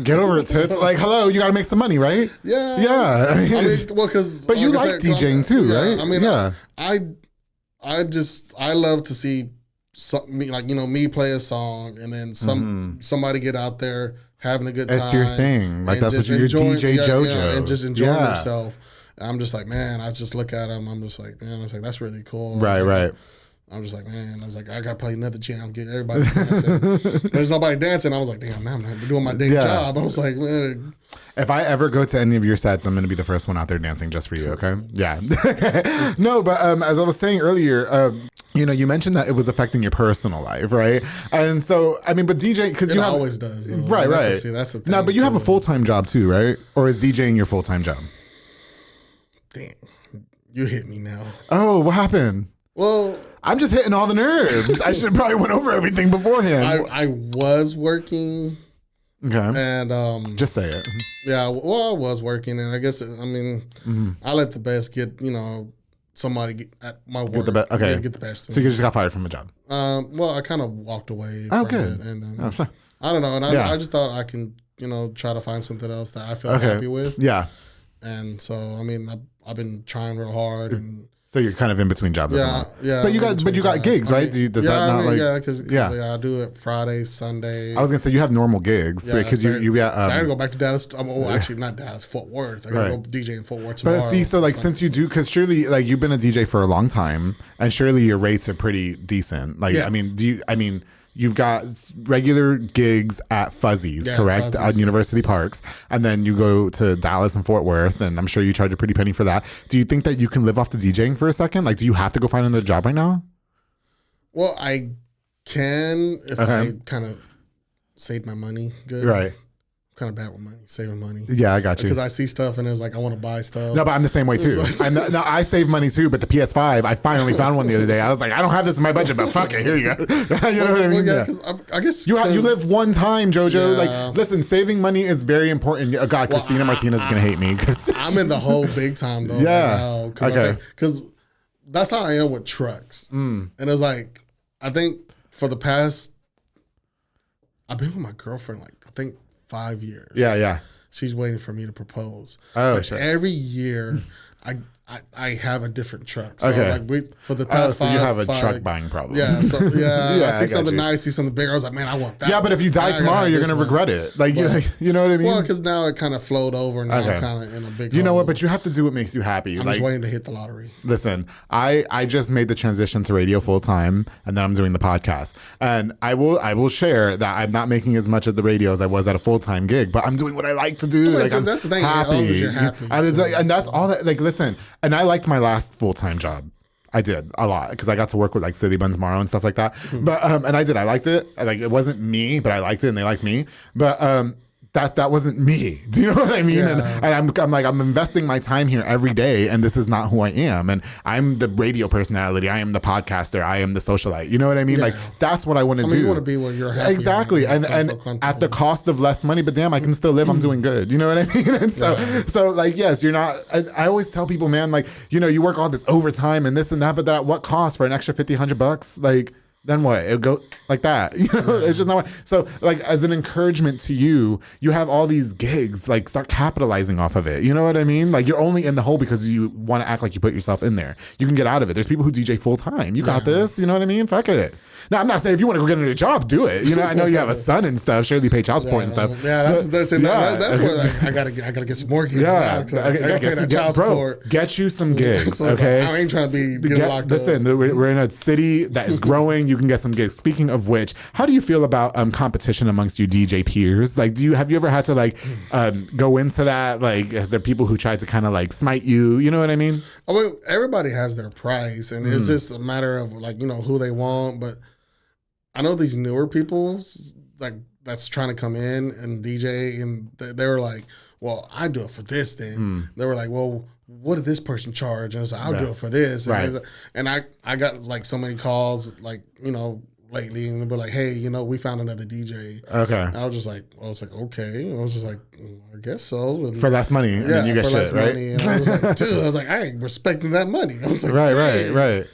Get over it, tits. Like, hello, you got to make some money, right? Yeah. I mean, well, because but you like DJing too, right? I mean, I love to see me play a song and then somebody get out there having a good time. That's your thing. Like that's what you're DJ Jojo, and just enjoying themselves. I'm just like, man, I just look at him. I'm just like, man, I was like, that's really cool. Right. I'm just like, man, I was like, I got to play another jam, get everybody dancing. There's nobody dancing. I was like, damn, now I'm not doing my day job. I was like, man. If I ever go to any of your sets, I'm going to be the first one out there dancing just for you, okay? Yeah. No, but as I was saying earlier, you know, you mentioned that it was affecting your personal life, right? And so, I mean, but DJ, because you always does. Though. Right. That's the thing. No, but you have a full-time job too, right? Or is DJing your full-time job? Damn, you hit me now. Oh, what happened? Well, I'm just hitting all the nerves. I should have probably went over everything beforehand. I was working. Okay. And just say it. Yeah, well, I was working, and I guess I let the best get, you know, somebody get at my work. Get the best. So you just got fired from a job. Well, I kind of walked away from it, and then I don't know, and I just thought I can, you know, try to find something else that I feel happy with. Yeah. And so I mean, I've been trying real hard, and so you're kind of in between jobs. Yeah. But you got gigs, right? Because I do it Friday, Sunday. I was gonna say you have normal gigs because so I gotta go back to Dallas. Actually not Dallas, Fort Worth. I gotta go DJ in Fort Worth tomorrow. But see, so like since you do, because surely like you've been a DJ for a long time, and surely your rates are pretty decent. Like I mean, you've got regular gigs at Fuzzy's, correct? At University Parks. And then you go to Dallas and Fort Worth, and I'm sure you charge a pretty penny for that. Do you think that you can live off the DJing for a second? Like, do you have to go find another job right now? Well, I can if I kind of saved my money good. Right. Kind of bad with money, saving money. Yeah, I got you. Because I see stuff and it's like I want to buy stuff. No, but I'm the same way too. I save money too, but the PS5, I finally found one the other day. I was like, I don't have this in my budget, but fuck it, here you go. You know what I mean? Well, yeah, because I guess you live one time, Jojo. Like, listen, saving money is very important. Oh, God, Christina Martinez is gonna hate me because I'm in the hole big time though. Yeah. Right now, okay. Because that's how I am with trucks, and it's like I think for the past, I've been with my girlfriend like I think 5 years. Yeah. She's waiting for me to propose. Oh, shit. Every year, I have a different truck. So like for the past so you have a truck buying problem. Yeah. So I see something nice, see something bigger. I was like, man, I want that. Yeah, but if you die tomorrow, you're gonna regret it. Like, you know what I mean? Well, because now it kind of flowed over, and now I'm kind of in a big. You know what? But you have to do what makes you happy. I'm just waiting to hit the lottery. Listen, I just made the transition to radio full time, and then I'm doing the podcast. And I will share that I'm not making as much at the radio as I was at a full time gig, but I'm doing what I like to do. Like, that's the thing. Happy. You're happy. And that's all that. Like, listen, and I liked my last full time job. I did a lot because I got to work with like City Buns Morrow and stuff like that. But and I liked it. Like, it wasn't me, but I liked it and they liked me. But that wasn't me. Do you know what I mean? Yeah. And I'm investing my time here every day, and this is not who I am. And I'm the radio personality. I am the podcaster. I am the socialite. You know what I mean? Yeah. Like, that's what I want to do. You want to be where you're happy. Exactly. And at the cost of less money, but damn, I can still live. I'm doing good. You know what I mean? And so like, yes, you're not. I always tell people, man, like, you know, you work all this overtime and this and that, but at what cost for an extra $50-$100? Like, then what? It'll go like that. You know, it's just not. So, like, as an encouragement to you, you have all these gigs. Like, start capitalizing off of it. You know what I mean? Like, you're only in the hole because you want to act like you put yourself in there. You can get out of it. There's people who DJ full time. You got this. You know what I mean? Fuck it. Now, I'm not saying if you want to go get into a job, do it. You know, I know you have a son and stuff. Surely pay child support and stuff. Yeah, that's where like, I gotta get some more gigs. Yeah, I gotta pay that child support. Get you some gigs. Okay, I ain't trying to get locked up. Listen, we're in a city that is growing. You can get some gigs. Speaking of which, how do you feel about competition amongst your DJ peers? Like, have you ever had to like go into that? Like, is there people who try to kind of like smite you? You know what I mean? I mean, everybody has their price, and it's just a matter of like, you know, who they want. But I know these newer people like that's trying to come in and DJ, and they were like, well, I do it for this then. They were like, well, what did this person charge? And I was like, I'll do it for this. And I got like so many calls, like, you know, lately, and they'll be like, hey, you know, we found another DJ. Okay. And I was like, okay. I was just like, I guess so. And for less money, and then you get shit, right? Money. And I was like, dude, I was like, I ain't respecting that money. I was like, right.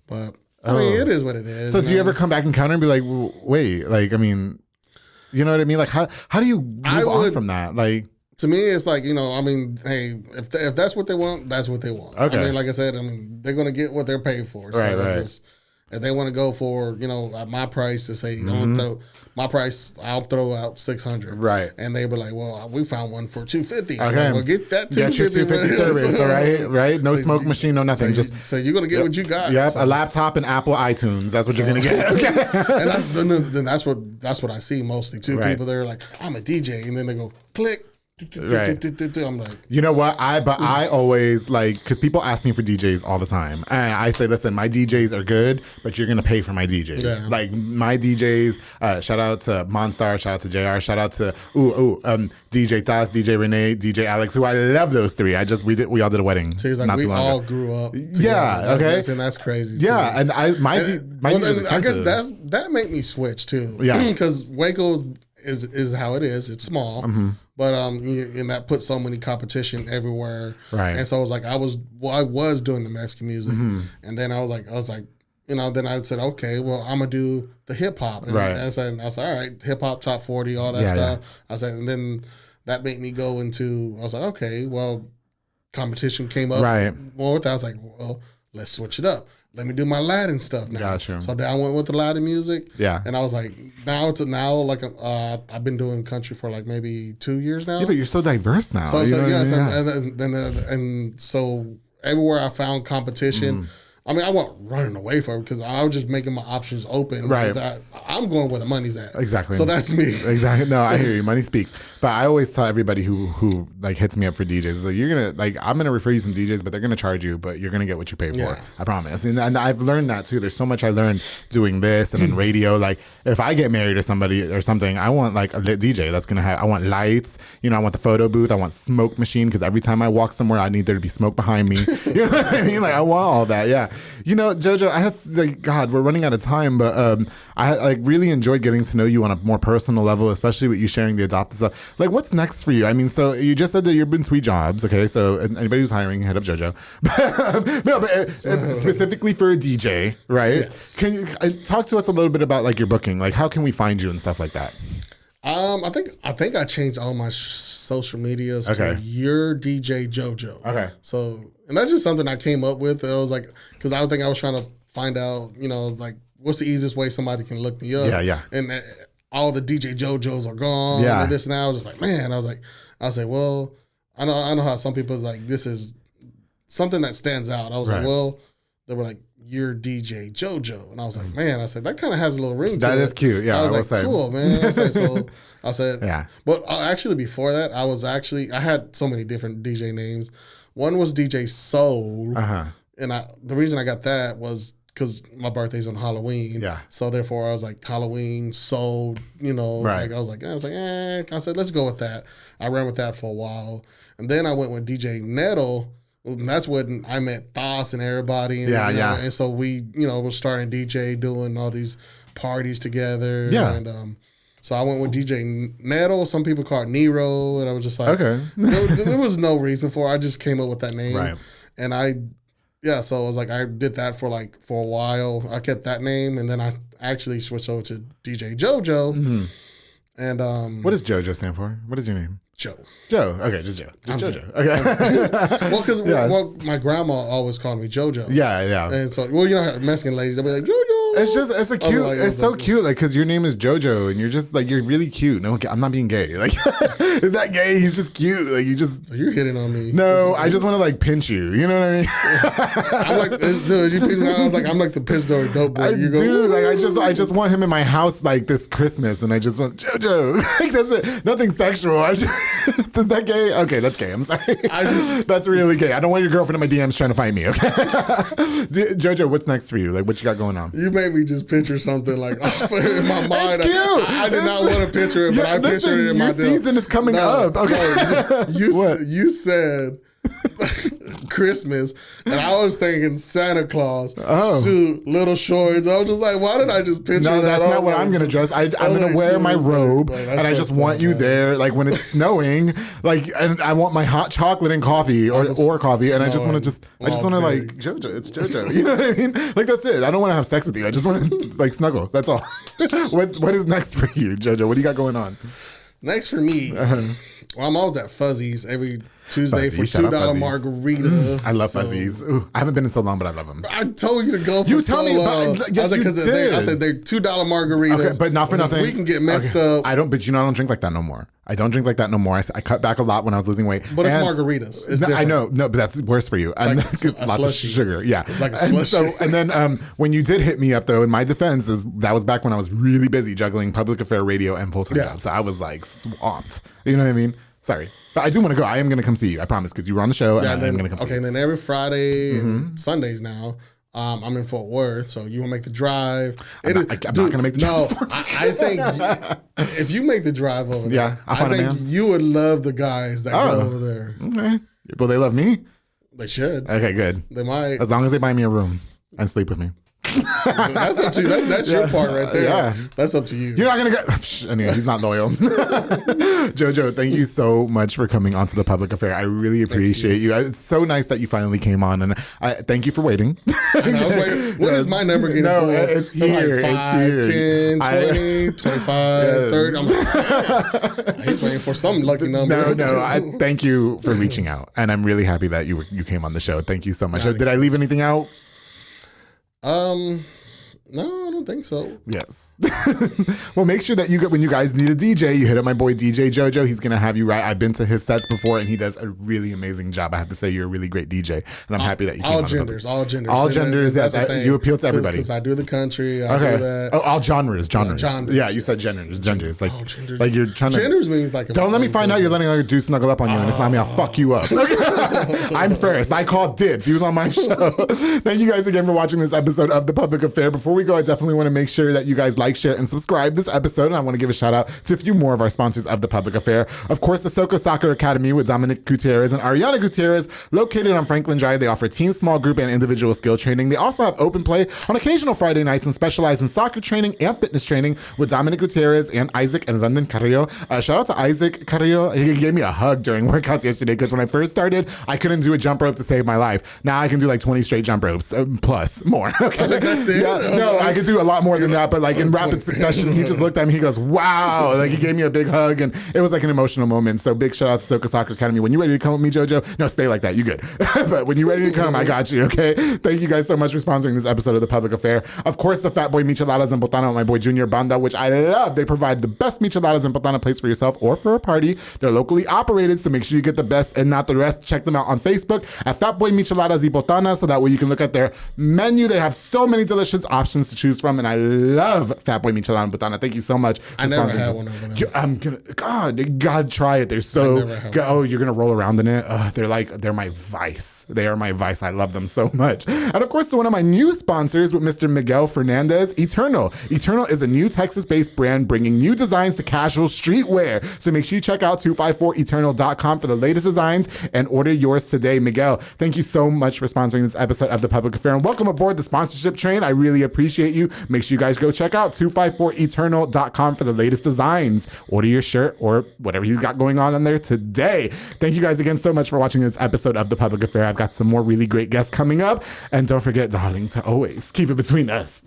But I mean, it is what it is. So do you ever come back and counter and be like, well, wait, like, I mean, you know what I mean? Like, how do you move on from that? Like, to me, it's like, you know, I mean, hey, if that's what they want, that's what they want. Okay. I mean, like I said, I mean, they're going to get what they're paid for. So right. Just, if they want to go for, you know, my price to say, my price, I'll throw out 600. Right. And they be like, well, we found one for 250. Okay. Like, well, get that 250. Get your 250 service, right? No smoke machine, no nothing. So you're going to get what you got. Yep, so. A laptop and Apple iTunes. That's what you're going to get. Okay. And then that's what I see mostly too. Right. People, they're like, I'm a DJ. And then they go, click. Right. I'm like, you know what? I always like, because people ask me for DJs all the time, and I say, listen, my DJs are good, but you're gonna pay for my DJs. Yeah. Like my DJs. Shout out to Monstar, shout out to JR, shout out to DJ Taz, DJ Renee, DJ Alex, who I love those three. We all did a wedding. So like, we all grew up together. Yeah. Okay. And that's crazy. Yeah, too. and my DJs expensive. I guess that made me switch too. Yeah. Because Waco is how it is. It's small. Mm-hmm. But and that put so many competition everywhere, right? And so I was like, I was doing the Mexican music, and then I was like, you know, then I said, okay, well, I'm gonna do the hip hop, right? And I said, all right, hip hop top 40, all that stuff. Yeah. I said, and then that made me go into. I was like, okay, well, competition came up more with that. I was like, well, let's switch it up. Let me do my Latin stuff now. Gotcha. So then I went with the Latin music. Yeah. And I was like, like I've been doing country for like maybe 2 years now. Yeah, but you're so diverse now. So and so everywhere I found competition, I mean, I wasn't running away from it because I was just making my options open. Right. I'm going where the money's at. Exactly. So that's me. Exactly. No, I hear you. Money speaks. But I always tell everybody who like hits me up for DJs, like you're gonna like I'm gonna refer you some DJs, but they're gonna charge you, but you're gonna get what you pay for. Yeah. I promise. And I've learned that too. There's so much I learned doing this and in radio. Like if I get married to somebody or something, I want like a lit DJ that's gonna have. I want lights. You know, I want the photo booth. I want smoke machine because every time I walk somewhere, I need there to be smoke behind me. You know what I mean? Like I want all that. Yeah. You know, Jojo, I had like God, we're running out of time, but I like really enjoyed getting to know you on a more personal level, especially with you sharing the adopted stuff. Like, what's next for you? I mean, so you just said that you've been Sweet Jobs, okay? So anybody who's hiring, head up Jojo. But specifically for a DJ, right? Yes. Can you talk to us a little bit about like your booking? Like, how can we find you and stuff like that? I think I changed all my social medias to Your DJ Jojo. Okay. So, and that's just something I came up with. I was like, because I think I was trying to find out, you know, like what's the easiest way somebody can look me up. Yeah. And all the DJ Jojos are gone. Yeah. And this and that. I was just like, man. I was like, well, I know how some people like this is something that stands out. I was like, well, they were like, Your DJ Jojo, and I was like, man, I said that kind of has a little ring to it. That is cute. Yeah, I was like, cool, man. I said, yeah. But actually, before that, I had so many different DJ names. One was DJ Soul, and the reason I got that was because my birthday's on Halloween. Yeah. So therefore, I was like Halloween Soul. You know, right. like I was like, I said, let's go with that. I ran with that for a while, and then I went with DJ Nettle. And that's when I met Thos and everybody. And, and so we, were starting DJ, doing all these parties together. Yeah. And so I went with DJ Nettle. Some people call it Nero. And I was just like, okay. there was no reason for it. I just came up with that name. Right. And so I was like, I did that for a while. I kept that name. And then I actually switched over to DJ Jojo. Mm-hmm. And what does Jojo stand for? What is your name? Joe. Okay, just Joe. Just Jojo. Okay. Well, because my grandma always called me Jojo. Yeah. And so, Mexican ladies, they'll be like, Jojo. It's a cute, it's so cute, like, because your name is Jojo, and you're just, like, you're really cute. No, I'm not being gay. Like, is that gay? He's just cute. Like, you're hitting on me. No, I just want to, like, pinch you. You know what I mean? I'm like, dude, you pinch me. I was like, I'm like the piss door dope boy. I just want him in my house, like, this Christmas, and I just want Jojo. Like, that's it. Nothing sexual. Is that gay? Okay, that's gay. I'm sorry. That's really gay. I don't want your girlfriend in my DMs trying to find me, okay? Jojo, what's next for you? Like, what you got going on? You made me just picture something like in my mind. It's cute. I did not want to picture it, but I pictured it in my Your season is coming up. Okay. You said Christmas, and I was thinking Santa Claus suit, little shorts. I was just like, why did I just picture that? No, that's not what I'm gonna dress. I'm gonna wear my robe, and I just want you there, like when it's snowing, like, and I want my hot chocolate and coffee or coffee, and I just want to like Jojo. It's Jojo. You know what I mean? Like that's it. I don't want to have sex with you. I just want to like snuggle. That's all. What is next for you, Jojo? What do you got going on? Next for me, well, I'm always at Fuzzy's every Tuesday for $2 margarita. I love Fuzzies. Ooh, I haven't been in so long, but I love them. I told you to go for you tell me, long. Yes, I said they're $2 margaritas. Okay, but not for nothing. We can get messed up. I don't drink like that no more. I cut back a lot when I was losing weight. But it's margaritas. It's different. I know, no, but that's worse for you. And like lots of sugar. Yeah, it's like a slushy. And then when you did hit me up, though, in my defense, that was back when I was really busy juggling public affair radio and full-time jobs. So I was like swamped. You know what I mean? Sorry. But I do want to go. I am going to come see you. I promise, because you were on the show, and I'm going to come see you. Okay, and then every Friday and Sundays now, I'm in Fort Worth, so you want to make the drive. I'm not going to make the drive. No, I think if you make the drive over there, I think you would love the guys that go over there. Okay. Well, they love me? They should. Okay, good. They might. As long as they buy me a room and sleep with me. That's up to you. That's your part right there. Yeah. That's up to you. You're not going to go. Anyway, he's not loyal. Jojo, thank you so much for coming onto the public affair. I really appreciate you. It's so nice that you finally came on, and I thank you for waiting. I know, when is my number getting pulled? It's here. Like 5, 10, 20, 25, 30. I'm like, he's waiting for some lucky number. No. I thank you for reaching out, and I'm really happy that you came on the show. Thank you so much. Did I leave anything out? No, I don't don't think so. Yes. Well, make sure that when you guys need a DJ, you hit up my boy DJ Jojo. He's going to have you right. I've been to his sets before, and he does a really amazing job. I have to say, you're a really great DJ, and I'm happy that you came all on genders. Yes, you appeal to everybody. Because I do the country. I do that. Oh, all genres. Yeah, you said genders. Like, genders. Like you're trying to. Genders means like. Don't let me find out you're letting your dude snuggle up on you, and it's not me. I'll fuck you up. I'm first. I called dibs. He was on my show. Thank you guys again for watching this episode of The Public Affair. Before we go, I definitely want to make sure that you guys like, share, and subscribe this episode. And I want to give a shout out to a few more of our sponsors of The Public Affair. Of course, the Soko Soccer Academy with Dominic Gutierrez and Ariana Gutierrez, located on Franklin Drive. They offer team, small group, and individual skill training. They also have open play on occasional Friday nights and specialize in soccer training and fitness training with Dominic Gutierrez and Isaac and London Carrillo. Shout out to Isaac Carrillo. He gave me a hug during workouts yesterday because when I first started, I couldn't do a jump rope to save my life. Now I can do like 20 straight jump ropes, plus more. Okay, that's it. Yeah, no, I could do a lot more than that, but like in rapid succession, he just looked at me. He goes, "Wow!" Like he gave me a big hug, and it was like an emotional moment. So big shout out to Soko Soccer Academy. When you ready to come with me, Jojo? No, stay like that. You good? But when you ready to come, I got you. Okay. Thank you guys so much for sponsoring this episode of The Public Affair. Of course, the Fat Boy Micheladas and Botana with my boy Junior Banda, which I love. They provide the best micheladas and Botana plates for yourself or for a party. They're locally operated, so make sure you get the best and not the rest. Check them out on Facebook at Fat Boy Micheladas y Botana, so that way you can look at their menu. They have so many delicious options to choose from, and I love Fat Boy Michelada and Botana. Thank you so much for I never sponsoring had one over there. I'm gonna, God, you gotta try it. They're so, you're gonna roll around in it. They're my vice. They are my vice. I love them so much. And of course, to one of my new sponsors with Mr. Miguel Fernandez, Eternal. Eternal is a new Texas-based brand bringing new designs to casual streetwear. So make sure you check out 254eternal.com for the latest designs and order yours today. Miguel, thank you so much for sponsoring this episode of The Public Affair, and welcome aboard the sponsorship train. I really appreciate you. Make sure you guys go check out 254eternal.com for the latest designs. Order your shirt or whatever he's got going on there today. Thank you guys again so much for watching this episode of The Public Affair. I've got some more really great guests coming up, and don't forget, darling, to always keep it between us.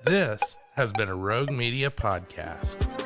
This has been a Rogue Media podcast.